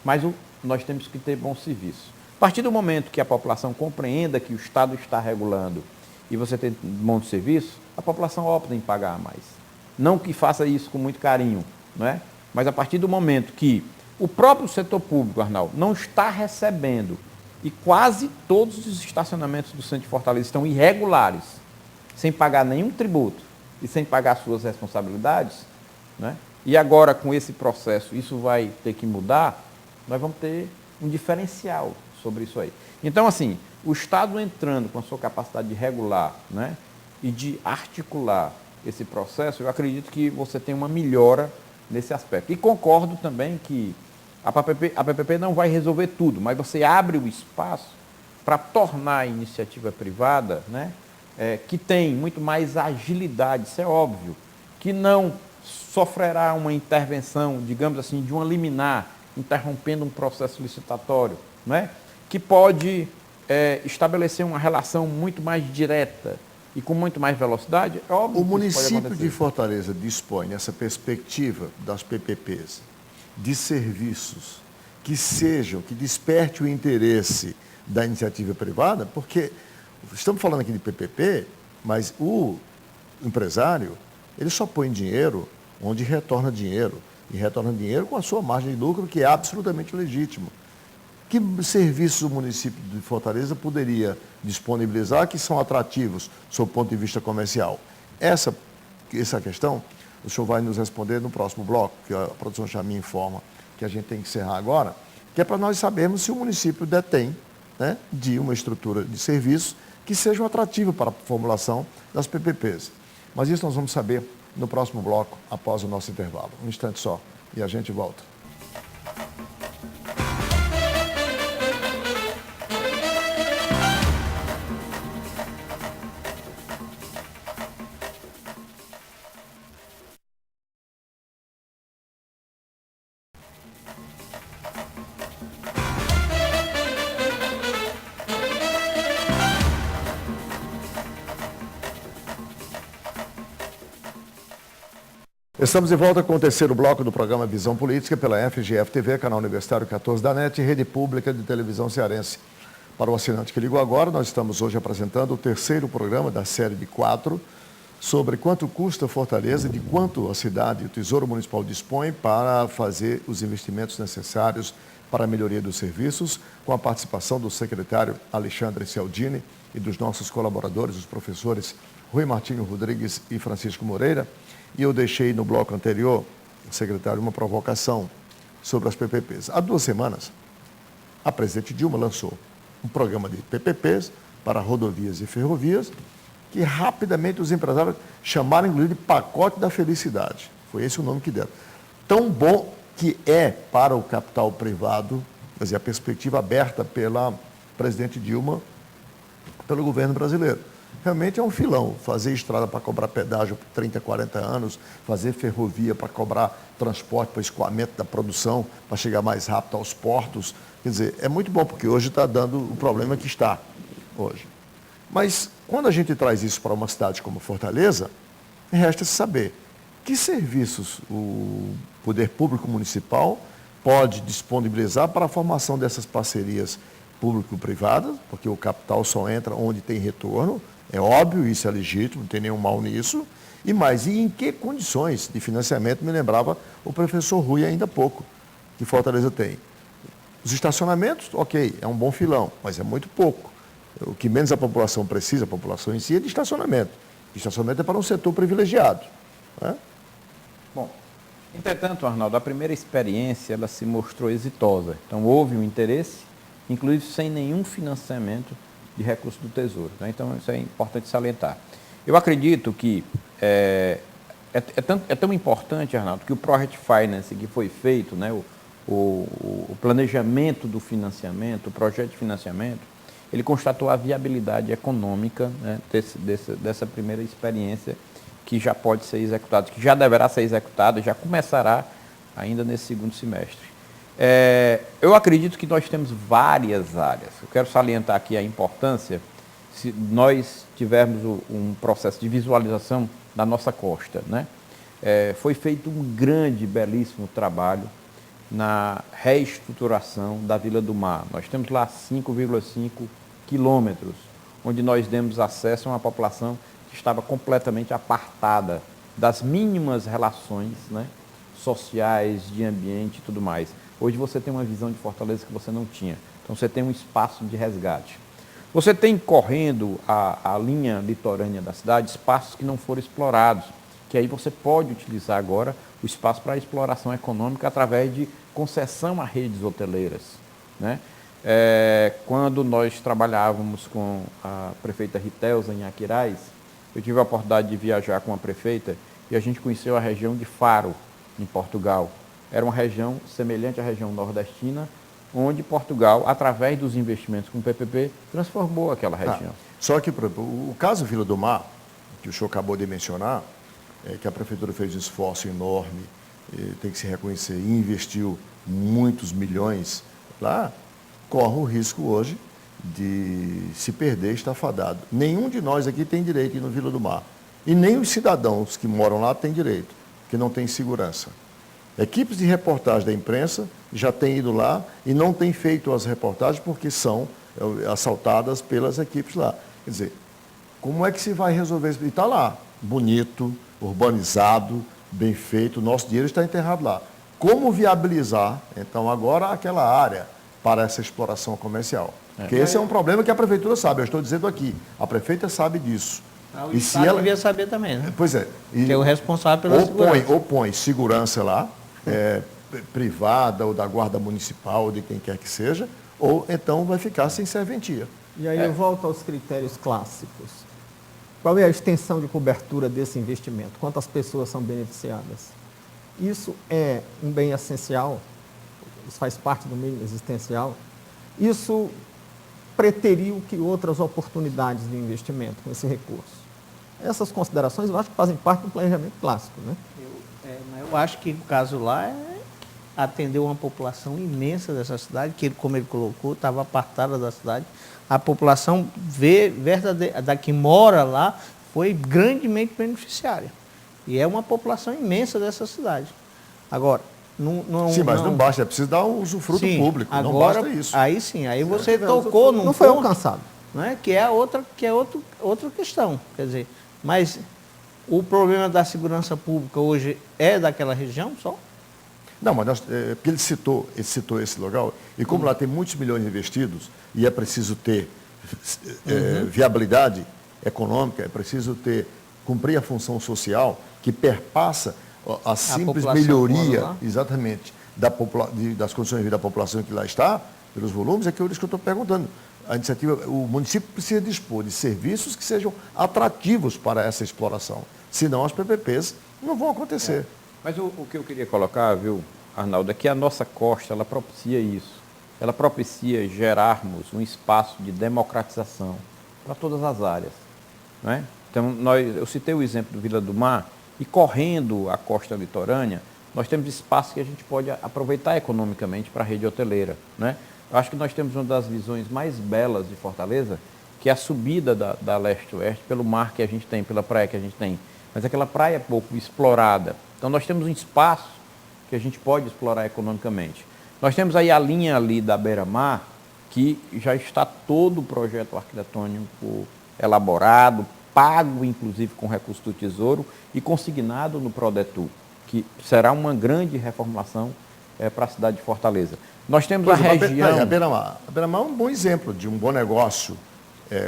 Speaker 2: mas nós temos que ter bom serviço. A partir do momento que a população compreenda que o Estado está regulando e você tem um bom serviço, a população opta em pagar mais. Não que faça isso com muito carinho, não é? Mas a partir do momento que o próprio setor público, Arnaldo, não está recebendo, e quase todos os estacionamentos do centro de Fortaleza estão irregulares, sem pagar nenhum tributo e sem pagar suas responsabilidades, né? E agora com esse processo isso vai ter que mudar, nós vamos ter um diferencial sobre isso aí. Então, assim, o Estado entrando com a sua capacidade de regular, né, e de articular esse processo, eu acredito que você tem uma melhora nesse aspecto. E concordo também que a PPP não vai resolver tudo, mas você abre o espaço para tornar a iniciativa privada, né, que tem muito mais agilidade, isso é óbvio, que não sofrerá uma intervenção, digamos assim, de uma liminar, interrompendo um processo licitatório, né, que pode estabelecer uma relação muito mais direta e com muito mais velocidade. É óbvio
Speaker 1: o
Speaker 2: que
Speaker 1: município de Fortaleza dispõe nessa perspectiva das PPPs de serviços que desperte o interesse da iniciativa privada, porque estamos falando aqui de PPP, mas o empresário, ele só põe dinheiro onde retorna dinheiro, e retorna dinheiro com a sua margem de lucro, que é absolutamente legítimo. Que serviços o município de Fortaleza poderia disponibilizar que são atrativos, sob o ponto de vista comercial? Essa questão, o senhor vai nos responder no próximo bloco, que a produção já me informa que a gente tem que encerrar agora, que é para nós sabermos se o município detém, né, de uma estrutura de serviços que sejam atrativos para a formulação das PPPs. Mas isso nós vamos saber no próximo bloco, após o nosso intervalo. Um instante só, e a gente volta. Estamos de volta com o terceiro bloco do programa Visão Política pela FGF-TV, canal Universitário 14 da NET e Rede Pública de Televisão Cearense. Para o assinante que ligou agora, nós estamos hoje apresentando o terceiro programa da série de 4 sobre quanto custa Fortaleza e de quanto a cidade e o Tesouro Municipal dispõem para fazer os investimentos necessários para a melhoria dos serviços, com a participação do secretário Alexandre Cialdini e dos nossos colaboradores, os professores Rui Martinho Rodrigues e Francisco Moreira. E eu deixei no bloco anterior, secretário, uma provocação sobre as PPPs. Há 2 semanas, a presidente Dilma lançou um programa de PPPs para rodovias e ferrovias, que rapidamente os empresários chamaram, inclusive, de pacote da felicidade. Foi esse o nome que deram. Tão bom que é para o capital privado, quer dizer, a perspectiva aberta pela presidente Dilma, pelo governo brasileiro. Realmente é um filão, fazer estrada para cobrar pedágio por 30, 40 anos, fazer ferrovia para cobrar transporte para o escoamento da produção, para chegar mais rápido aos portos. Quer dizer, é muito bom, porque hoje está dando o problema que está hoje. Mas quando a gente traz isso para uma cidade como Fortaleza, resta saber que serviços o poder público municipal pode disponibilizar para a formação dessas parcerias público-privadas, porque o capital só entra onde tem retorno. É óbvio, isso é legítimo, não tem nenhum mal nisso. E em que condições de financiamento, me lembrava o professor Rui ainda há pouco, que Fortaleza tem. Os estacionamentos, ok, é um bom filão, mas é muito pouco. O que menos a população precisa, a população em si, é de estacionamento. Estacionamento é para um setor privilegiado. Né?
Speaker 2: Bom, entretanto, Arnaldo, a primeira experiência ela se mostrou exitosa. Então, houve um interesse, inclusive sem nenhum financiamento de recursos do Tesouro. Né? Então, isso é importante salientar. Eu acredito que é tão importante, Arnaldo, que o Project Finance que foi feito, né, o planejamento do financiamento, o projeto de financiamento, ele constatou a viabilidade econômica, né, dessa primeira experiência que já pode ser executada, que já deverá ser executada, já começará ainda nesse segundo semestre. Eu acredito que nós temos várias áreas. Eu quero salientar aqui a importância, se nós tivermos um processo de visualização da nossa costa. Né? Foi feito um grande, belíssimo trabalho na reestruturação da Vila do Mar. Nós temos lá 5,5 quilômetros, onde nós demos acesso a uma população que estava completamente apartada das mínimas relações, né, sociais, de ambiente e tudo mais. Hoje você tem uma visão de Fortaleza que você não tinha. Então você tem um espaço de resgate. Você tem correndo a linha litorânea da cidade espaços que não foram explorados, que aí você pode utilizar agora o espaço para exploração econômica através de concessão a redes hoteleiras. Né? Quando nós trabalhávamos com a prefeita Ritelza em Aquiraz, eu tive a oportunidade de viajar com a prefeita e a gente conheceu a região de Faro, em Portugal. Era uma região semelhante à região nordestina, onde Portugal, através dos investimentos com o PPP, transformou aquela região.
Speaker 1: Só que o caso Vila do Mar, que o senhor acabou de mencionar, que a prefeitura fez um esforço enorme, tem que se reconhecer, e investiu muitos milhões lá, corre o risco hoje de se perder, estar fadado. Nenhum de nós aqui tem direito a ir no Vila do Mar. E nem os cidadãos que moram lá têm direito, que não têm segurança. Equipes de reportagem da imprensa já têm ido lá e não têm feito as reportagens porque são assaltadas pelas equipes lá. Quer dizer, como é que se vai resolver isso? E está lá, bonito, urbanizado, bem feito, o nosso dinheiro está enterrado lá. Como viabilizar, então, agora aquela área para essa exploração comercial? Porque esse é um problema que a prefeitura sabe, eu estou dizendo aqui, a prefeita sabe disso.
Speaker 3: O
Speaker 1: E
Speaker 3: Estado
Speaker 1: se ela
Speaker 3: devia saber também, né?
Speaker 1: Pois é.
Speaker 3: Que é o responsável pela segurança.
Speaker 1: Ou põe segurança lá, privada, ou da guarda municipal, ou de quem quer que seja, ou então vai ficar sem serventia.
Speaker 4: E aí eu volto aos critérios clássicos. Qual é a extensão de cobertura desse investimento? Quantas pessoas são beneficiadas? Isso é um bem essencial, isso faz parte do meio existencial. Isso preteriu que outras oportunidades de investimento com esse recurso. Essas considerações eu acho que fazem parte do planejamento clássico, né?
Speaker 3: Eu acho que o caso lá é atender uma população imensa dessa cidade, que, como ele colocou, estava apartada da cidade. A população da que mora lá foi grandemente beneficiária. E é uma população imensa dessa cidade. Agora,
Speaker 1: sim, mas não basta, é preciso dar um usufruto público,
Speaker 3: agora,
Speaker 1: não basta isso.
Speaker 3: Aí sim, aí você tocou num
Speaker 4: não foi
Speaker 3: ponto,
Speaker 4: alcançado.
Speaker 3: né, que é outra questão. Quer dizer, mas o problema da segurança pública hoje é daquela região só?
Speaker 1: Não, mas porque ele citou esse local, e como lá tem muitos milhões investidos, e é preciso ter viabilidade econômica, é preciso cumprir a função social que perpassa a simples melhoria, exatamente, das condições de vida da população que lá está, pelos volumes, é que eu estou perguntando. A iniciativa, o município precisa dispor de serviços que sejam atrativos para essa exploração. Senão as PPPs não vão acontecer.
Speaker 2: Mas o que eu queria colocar, viu, Arnaldo, é que a nossa costa, ela propicia isso. Ela propicia gerarmos um espaço de democratização para todas as áreas. Não é? Então, eu citei o exemplo do Vila do Mar, e correndo a costa litorânea, nós temos espaço que a gente pode aproveitar economicamente para a rede hoteleira. Né? Eu acho que nós temos uma das visões mais belas de Fortaleza, que é a subida da leste-oeste pelo mar que a gente tem, pela praia que a gente tem. Mas aquela praia é pouco explorada. Então nós temos um espaço que a gente pode explorar economicamente. Nós temos aí a linha ali da beira-mar, que já está todo o projeto arquitetônico elaborado, pago inclusive com recurso do Tesouro e consignado no Prodetur, que será uma grande reformulação para a cidade de Fortaleza. Nós temos a região...
Speaker 1: A Beira-Mar é um bom exemplo de um bom negócio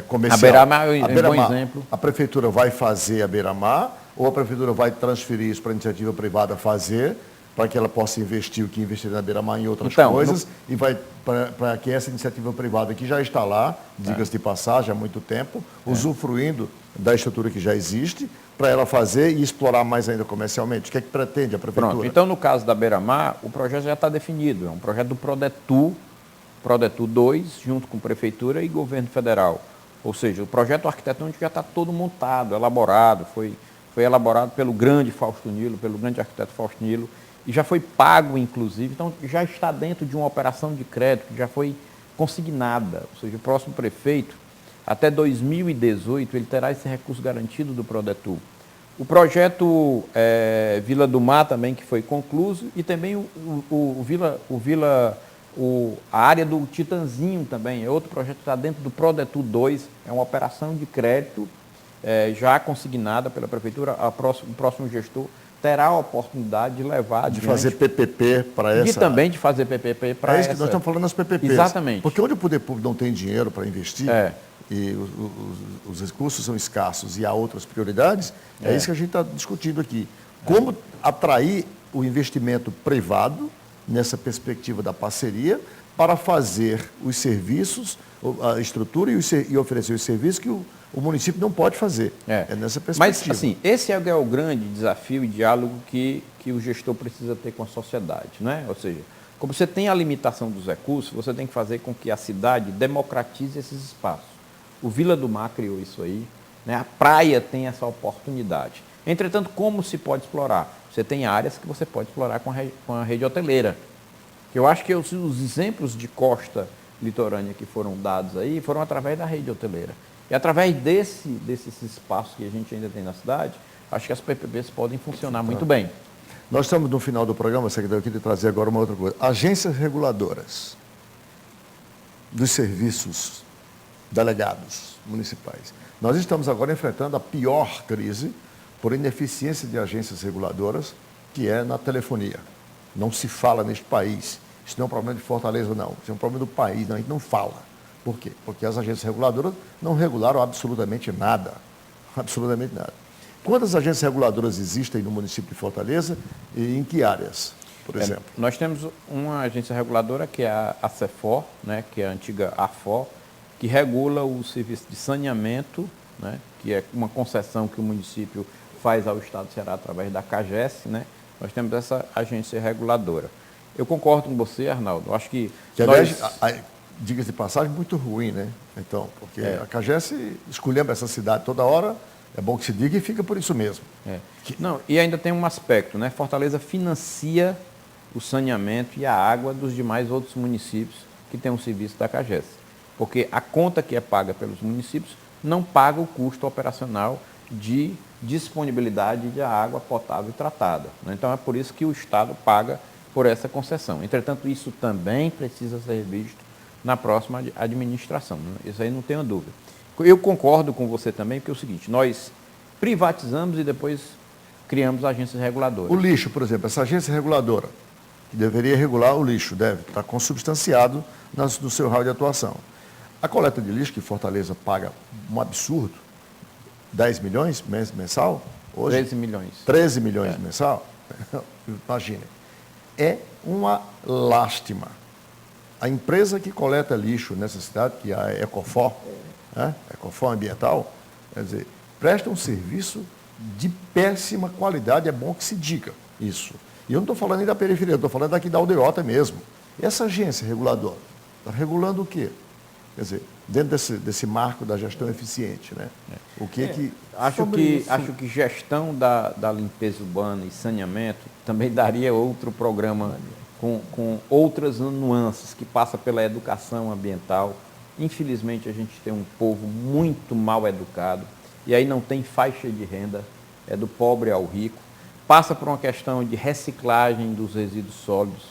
Speaker 1: comercial.
Speaker 2: A Beira-Mar é um bom exemplo.
Speaker 1: A prefeitura vai fazer a Beira-Mar ou a prefeitura vai transferir isso para a iniciativa privada fazer, para que ela possa investir o que investir na Beira-Mar em outras coisas, e vai para que essa iniciativa privada que já está lá, diga-se de passagem, há muito tempo, usufruindo da estrutura que já existe, para ela fazer e explorar mais ainda comercialmente. O que é que pretende a prefeitura?
Speaker 2: Pronto. Então, no caso da Beira-Mar, o projeto já está definido. É um projeto do Prodetur 2, junto com prefeitura e governo federal. Ou seja, o projeto arquitetônico já está todo montado, elaborado, foi elaborado pelo grande Fausto Nilo, pelo grande arquiteto Fausto Nilo, e já foi pago, inclusive, então já está dentro de uma operação de crédito que já foi consignada. Ou seja, o próximo prefeito, até 2018, ele terá esse recurso garantido do Prodetur. O projeto Vila do Mar também, que foi concluído, e também a área do Titanzinho também, é outro projeto que está dentro do Prodetur 2, é uma operação de crédito já consignada pela prefeitura. O próximo gestor terá a oportunidade de levar
Speaker 1: de fazer PPP para essa...
Speaker 2: E também de fazer PPP para essa...
Speaker 1: É isso que nós estamos falando nas PPPs.
Speaker 2: Exatamente.
Speaker 1: Porque onde o poder público não tem dinheiro para investir, e os recursos são escassos e há outras prioridades, é isso que a gente está discutindo aqui. Como atrair o investimento privado nessa perspectiva da parceria para fazer os serviços, a estrutura e oferecer os serviços que o município não pode fazer. É nessa perspectiva.
Speaker 2: Mas, assim, esse é o grande desafio e diálogo que o gestor precisa ter com a sociedade, né? Ou seja, como você tem a limitação dos recursos, você tem que fazer com que a cidade democratize esses espaços. O Vila do Mar criou isso aí, né? A praia tem essa oportunidade. Entretanto, como se pode explorar? Você tem áreas que você pode explorar com a rede hoteleira. Eu acho que os exemplos de costa litorânea que foram dados aí foram através da rede hoteleira. E através desses espaços que a gente ainda tem na cidade, acho que as PPPs podem funcionar muito bem.
Speaker 1: Nós estamos no final do programa, secretário, eu queria trazer agora uma outra coisa. Agências reguladoras. dos serviços delegados municipais. Nós estamos agora enfrentando a pior crise por ineficiência de agências reguladoras, que é na telefonia. Não se fala neste país. Isso não é um problema de Fortaleza, não. Isso é um problema do país, não, a gente não fala. Por quê? Porque as agências reguladoras não regularam absolutamente nada. Absolutamente nada. Quantas agências reguladoras existem no município de Fortaleza e em que áreas, por exemplo?
Speaker 2: Nós temos uma agência reguladora que é a CEFOR, né, que é a antiga AFOR, que regula o serviço de saneamento, né, que é uma concessão que o município faz ao Estado do Ceará através da CAGES, né? Nós temos essa agência reguladora. Eu concordo com você, Arnaldo. Eu acho que
Speaker 1: aliás, diga-se de passagem, muito ruim, né? Então, porque a CAGES escolhemos essa cidade toda hora, é bom que se diga e fica por isso mesmo.
Speaker 2: Não, e ainda tem um aspecto, né? Fortaleza financia o saneamento e a água dos demais outros municípios que têm um serviço da CAGES. Porque a conta que é paga pelos municípios não paga o custo operacional de disponibilidade de água potável e tratada, né? Então é por isso que o Estado paga por essa concessão. Entretanto, isso também precisa ser visto na próxima administração, né? Isso aí não tenho dúvida. Eu concordo com você também, porque é o seguinte, nós privatizamos e depois criamos agências reguladoras.
Speaker 1: O lixo, por exemplo, essa agência reguladora, que deveria regular o lixo, deve estar consubstanciado no seu raio de atuação. A coleta de lixo, que Fortaleza paga um absurdo, 10 milhões mensal? Hoje,
Speaker 2: 13 milhões.
Speaker 1: 13 milhões mensal? Imagine. É uma lástima. A empresa que coleta lixo nessa cidade, que é a Ecofor, né? Ecofor Ambiental, quer dizer, presta um serviço de péssima qualidade, é bom que se diga isso. E eu não estou falando nem da periferia, eu estou falando daqui da Aldeota mesmo. E essa agência reguladora está regulando o quê? Quer dizer, dentro desse marco da gestão eficiente, né? O que
Speaker 2: Acho que gestão da limpeza urbana e saneamento também daria outro programa com outras nuances, que passa pela educação ambiental. Infelizmente, a gente tem um povo muito mal educado, e aí não tem faixa de renda, é do pobre ao rico. Passa por uma questão de reciclagem dos resíduos sólidos,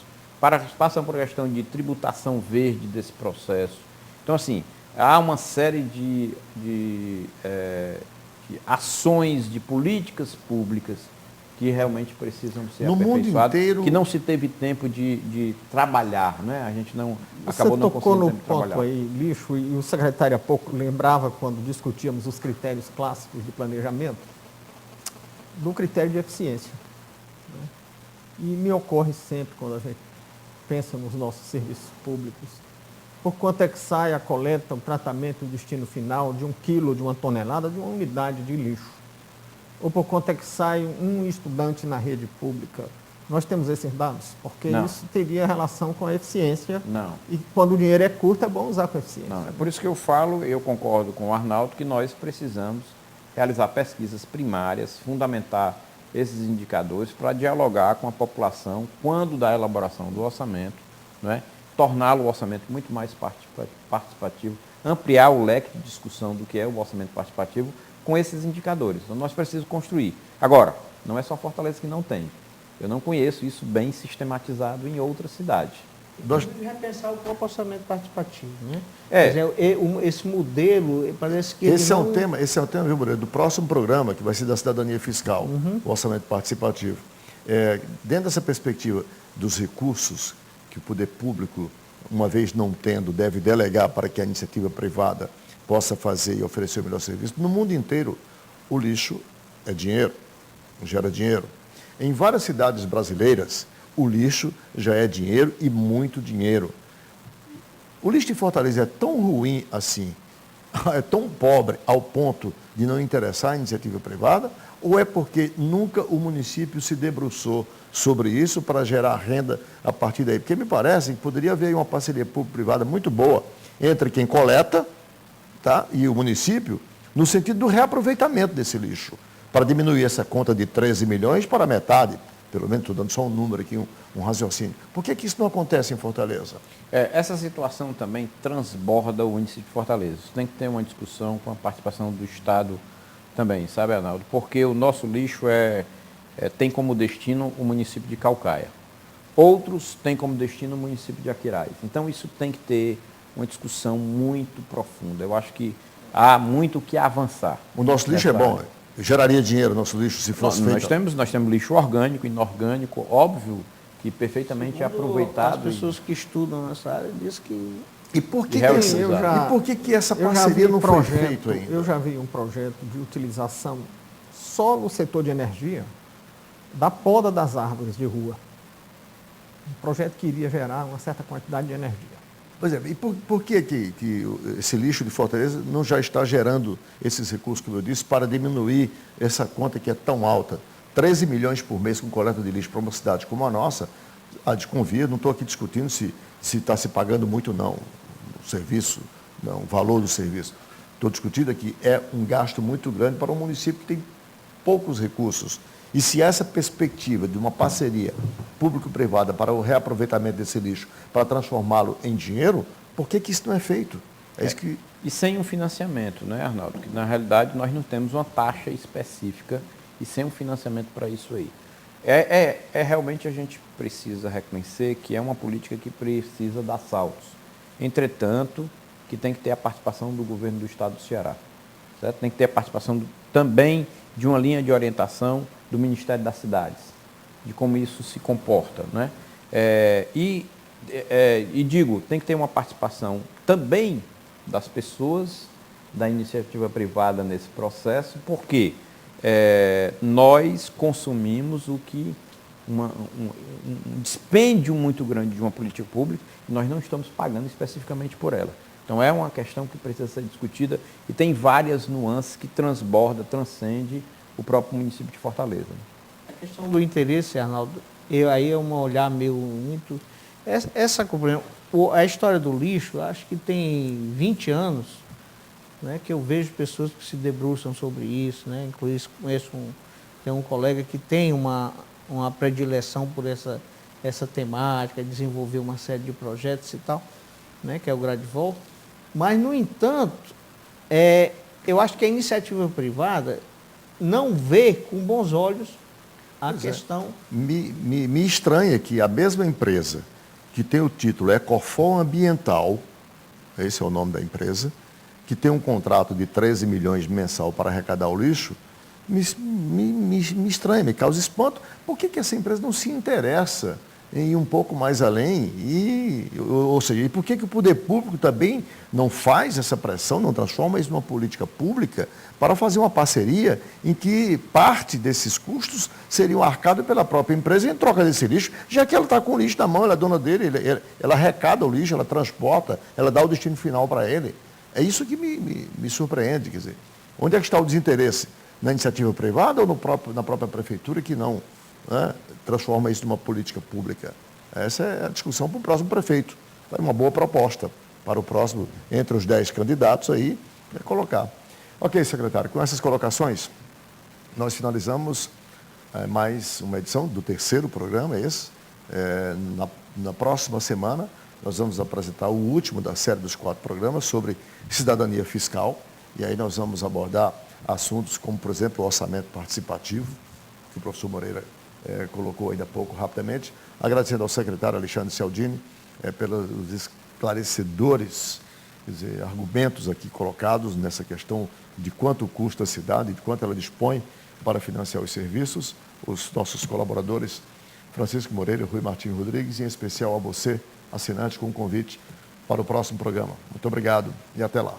Speaker 2: passa por uma questão de tributação verde desse processo. Então, assim, há uma série de ações, de políticas públicas que realmente precisam ser
Speaker 1: no mundo inteiro,
Speaker 2: que não se teve tempo de trabalhar, né? A gente não acabou
Speaker 4: não conseguindo tempo de trabalhar. Você tocou no ponto aí, lixo, e o secretário há pouco lembrava, quando discutíamos os critérios clássicos de planejamento, do critério de eficiência, né? E me ocorre sempre, quando a gente pensa nos nossos serviços públicos, por quanto é que sai a coleta, o tratamento, o destino final de 1 quilo, de 1 tonelada, de uma unidade de lixo? Ou por quanto é que sai um estudante na rede pública? Nós temos esses dados? Porque
Speaker 2: não.
Speaker 4: Isso teria relação com a eficiência.
Speaker 2: Não.
Speaker 4: E quando o dinheiro é curto, é bom usar com eficiência.
Speaker 2: Não, é por isso que eu falo, eu concordo com o Arnaldo, que nós precisamos realizar pesquisas primárias, fundamentar esses indicadores para dialogar com a população quando da elaboração do orçamento, não é? Torná-lo o orçamento muito mais participativo, ampliar o leque de discussão do que é o orçamento participativo com esses indicadores. Então, nós precisamos construir. Agora, não é só Fortaleza que não tem. Eu não conheço isso bem sistematizado em outras cidades.
Speaker 3: Repensar o próprio orçamento participativo, né?
Speaker 2: É.
Speaker 3: Esse modelo, parece que
Speaker 1: esse é um tema, viu, Moreira, do próximo programa, que vai ser da cidadania fiscal, o orçamento participativo. Dentro dessa perspectiva dos recursos que o poder público, uma vez não tendo, deve delegar para que a iniciativa privada possa fazer e oferecer o melhor serviço. No mundo inteiro, o lixo é dinheiro, gera dinheiro. Em várias cidades brasileiras, o lixo já é dinheiro e muito dinheiro. O lixo de Fortaleza é tão ruim assim, é tão pobre ao ponto de não interessar a iniciativa privada, ou é porque nunca o município se debruçou sobre isso para gerar renda a partir daí? Porque me parece que poderia haver uma parceria público-privada muito boa entre quem coleta, tá, e o município, no sentido do reaproveitamento desse lixo, para diminuir essa conta de 13 milhões para metade, pelo menos estou dando só um número aqui, um raciocínio. Por que isso não acontece em Fortaleza?
Speaker 2: Essa situação também transborda o índice de Fortaleza. Isso tem que ter uma discussão com a participação do Estado também, sabe, Arnaldo? Porque o nosso lixo tem como destino o município de Caucaia. Outros têm como destino o município de Aquiraz. Então, isso tem que ter uma discussão muito profunda. Eu acho que há muito o que avançar.
Speaker 1: O nosso lixo é bom, geraria dinheiro o nosso lixo se fosse
Speaker 2: nós
Speaker 1: feito.
Speaker 2: nós temos lixo orgânico, inorgânico, óbvio que perfeitamente aproveitado.
Speaker 3: As pessoas que estudam nessa área dizem que...
Speaker 1: E por que, essa
Speaker 4: eu já
Speaker 1: parceria
Speaker 4: vi
Speaker 1: não foi feita ainda?
Speaker 4: Eu já vi um projeto de utilização só no setor de energia da poda das árvores de rua. Um projeto que iria gerar uma certa quantidade de energia.
Speaker 1: Pois é, e por que esse lixo de Fortaleza não já está gerando esses recursos que eu disse para diminuir essa conta que é tão alta? 13 milhões por mês com coleta de lixo para uma cidade como a nossa, a de Convir, não estou aqui discutindo se está se pagando muito ou não o serviço, não, o valor do serviço. Estou discutindo aqui, é um gasto muito grande para um município que tem poucos recursos. E se essa perspectiva de uma parceria público-privada para o reaproveitamento desse lixo, para transformá-lo em dinheiro, por que isso não é feito? Isso que...
Speaker 2: E sem um financiamento, né, Arnaldo? Que na realidade nós não temos uma taxa específica e sem um financiamento para isso aí. Realmente a gente precisa reconhecer que é uma política que precisa dar saltos. Entretanto, que tem que ter a participação do governo do estado do Ceará. Certo? Tem que ter a participação também de uma linha de orientação do Ministério das Cidades, de como isso se comporta. Né? E digo, tem que ter uma participação também das pessoas, da iniciativa privada nesse processo, porque nós consumimos o que um dispêndio muito grande de uma política pública e nós não estamos pagando especificamente por ela. Então é uma questão que precisa ser discutida e tem várias nuances que transcende o próprio município de Fortaleza.
Speaker 3: A questão do interesse, Arnaldo, aí é um olhar meu muito... A história do lixo, acho que tem 20 anos, né, que eu vejo pessoas que se debruçam sobre isso, né? Inclusive tem um colega que tem uma predileção por essa temática, desenvolveu uma série de projetos e tal, né, que é o Gradivol. Mas, no entanto, eu acho que a iniciativa privada não vê com bons olhos a questão...
Speaker 1: Me estranha que a mesma empresa que tem o título Ecofor Ambiental, esse é o nome da empresa, que tem um contrato de 13 milhões mensal para arrecadar o lixo, me estranha, me causa espanto. Por que essa empresa não se interessa em ir um pouco mais além? Ou seja, e por que o poder público também não faz essa pressão, não transforma isso numa política pública para fazer uma parceria em que parte desses custos seriam arcados pela própria empresa em troca desse lixo, já que ela está com o lixo na mão, ela é dona dele, ela arrecada o lixo, ela transporta, ela dá o destino final para ele. É isso que me surpreende, quer dizer, onde é que está o desinteresse? Na iniciativa privada ou na própria prefeitura que não, né, transforma isso numa política pública? Essa é a discussão para o próximo prefeito. É uma boa proposta para o próximo, entre os 10 candidatos aí, colocar. Ok, secretário, com essas colocações, nós finalizamos mais uma edição do terceiro programa, na próxima semana, nós vamos apresentar o último da série dos 4 programas sobre cidadania fiscal, e aí nós vamos abordar assuntos como, por exemplo, o orçamento participativo, que o professor Moreira colocou ainda há pouco, rapidamente, agradecendo ao secretário Alexandre Cialdini pelos esclarecedores, quer dizer, argumentos aqui colocados nessa questão de quanto custa a cidade, de quanto ela dispõe para financiar os serviços, os nossos colaboradores, Francisco Moreira e Rui Martins Rodrigues, e em especial a você, assinante, com um convite para o próximo programa. Muito obrigado e até lá.